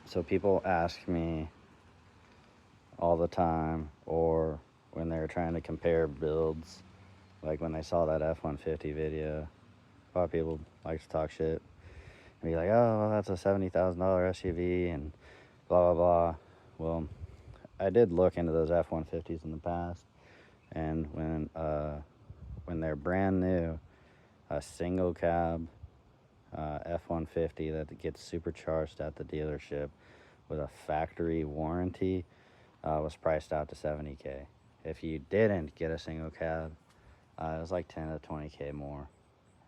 So people ask me all the time, or when they're trying to compare builds, like when they saw that F-150 video, a lot of people like to talk shit and be like, oh, well, that's a $70,000 SUV and blah, blah, blah. Well, I did look into those F-150s in the past, and when they're brand new, a single cab F-150 that gets supercharged at the dealership with a factory warranty was priced out to $70K. If you didn't get a single cab, it was like 10 to 20K more.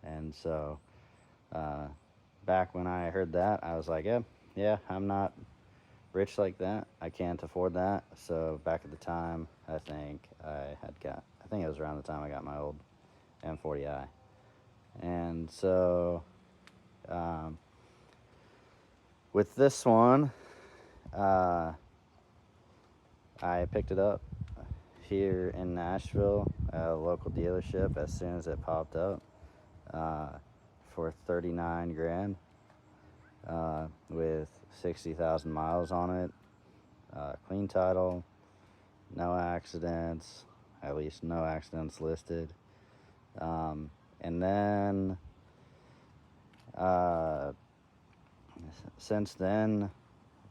And so back when I heard that, I was like, yeah, I'm not rich like that. I can't afford that. So back at the time, I think it was around the time I got my old M40i. And so with this one, I picked it up here in Nashville at a local dealership as soon as it popped up for 39 grand with 60,000 miles on it, clean title, no accidents, at least no accidents listed. And then since then,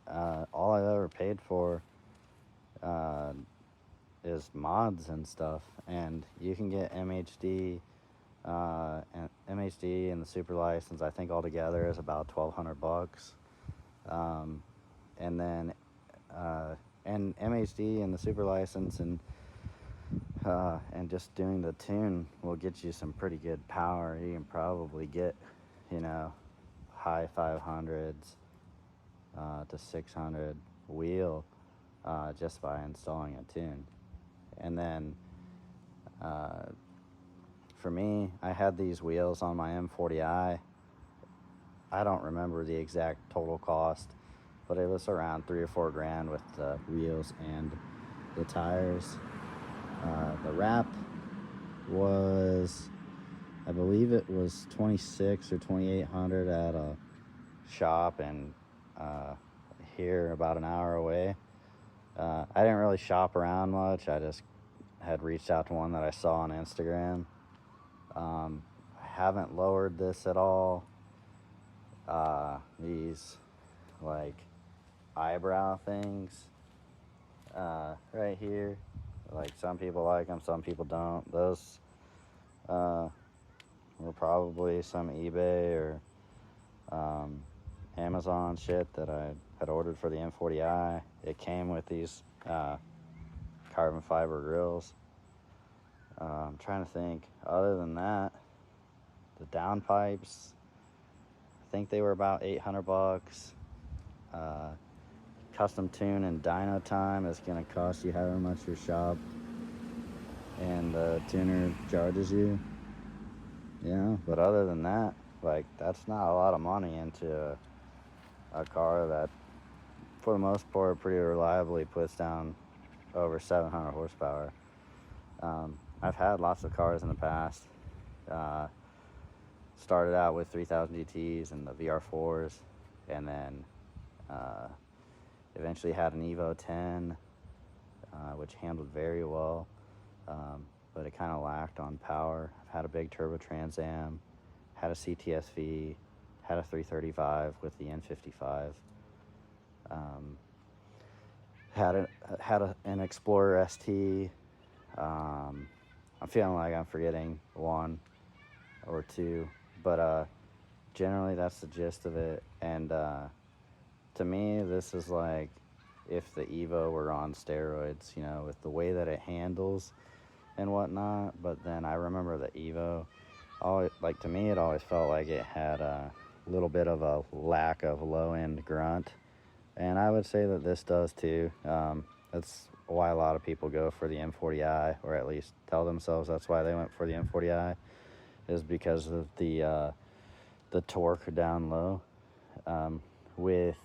all I've ever paid for is mods and stuff, and you can get MHD and the super license. I think altogether is about $1,200, and then and MHD and the super license and just doing the tune will get you some pretty good power. You can probably get, high 500s to 600 wheel just by installing a tune. And then for me, I had these wheels on my M40i. I don't remember the exact total cost, but it was around $3 or $4 grand with the wheels and the tires. The wrap was, I believe it was $2,600 or $2,800 at a shop and here about an hour away. I didn't really shop around much. I just had reached out to one that I saw on Instagram. I haven't lowered this at all. These like eyebrow things right here, like some people like them, some people don't. Those were probably some eBay or Amazon shit that I had ordered for the M40i. It came with these carbon fiber grills. I'm trying to think. Other than that, the downpipes, I think they were about $800. Custom tune and dyno time is going to cost you however much your shop and the tuner charges you. But other than that, like, that's not a lot of money into a car that, for the most part, pretty reliably puts down over 700 horsepower. I've had lots of cars in the past. Started out with 3000 GTs and the VR4s, and then eventually had an Evo 10, which handled very well, but it kind of lacked on power. I've had a big turbo Trans Am, had a CTSV, had a 335 with the N55, had an Explorer ST. I'm feeling like I'm forgetting one or two, but generally that's the gist of it. And to me, this is like if the Evo were on steroids, with the way that it handles and whatnot. But then I remember the Evo, to me, it always felt like it had a little bit of a lack of low-end grunt. And I would say that this does too. That's why a lot of people go for the M40i, or at least tell themselves that's why they went for the M40i, is because of the torque down low. With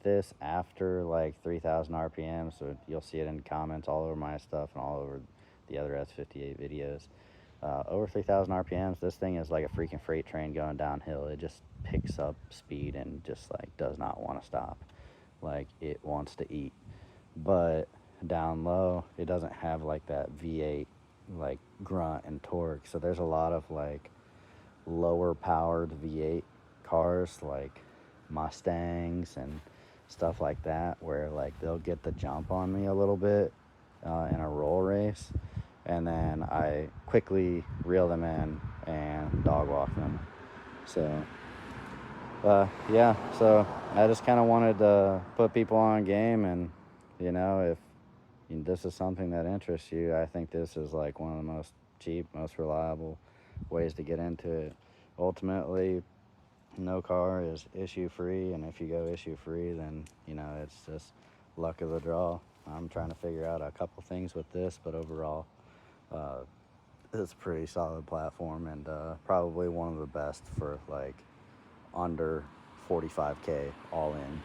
this, after like 3,000 RPM, so you'll see it in comments all over my stuff and all over the other S58 videos. Over 3,000 RPMs. This thing is like a freaking freight train going downhill. It just picks up speed and just like does not want to stop. Like it wants to eat. But down low, it doesn't have like that V8 like grunt and torque. So there's a lot of like lower powered V8 cars like Mustangs and stuff like that, where like they'll get the jump on me a little bit in a roll race, and then I quickly reel them in and dog walk them. So yeah, so I just kind of wanted to put people on game, and if this is something that interests you, I think this is like one of the most cheap, most reliable ways to get into it. Ultimately, no car is issue free, and if you go issue free, then it's just luck of the draw. I'm trying to figure out a couple things with this, but overall, it's a pretty solid platform, and probably one of the best for like under 45K all in.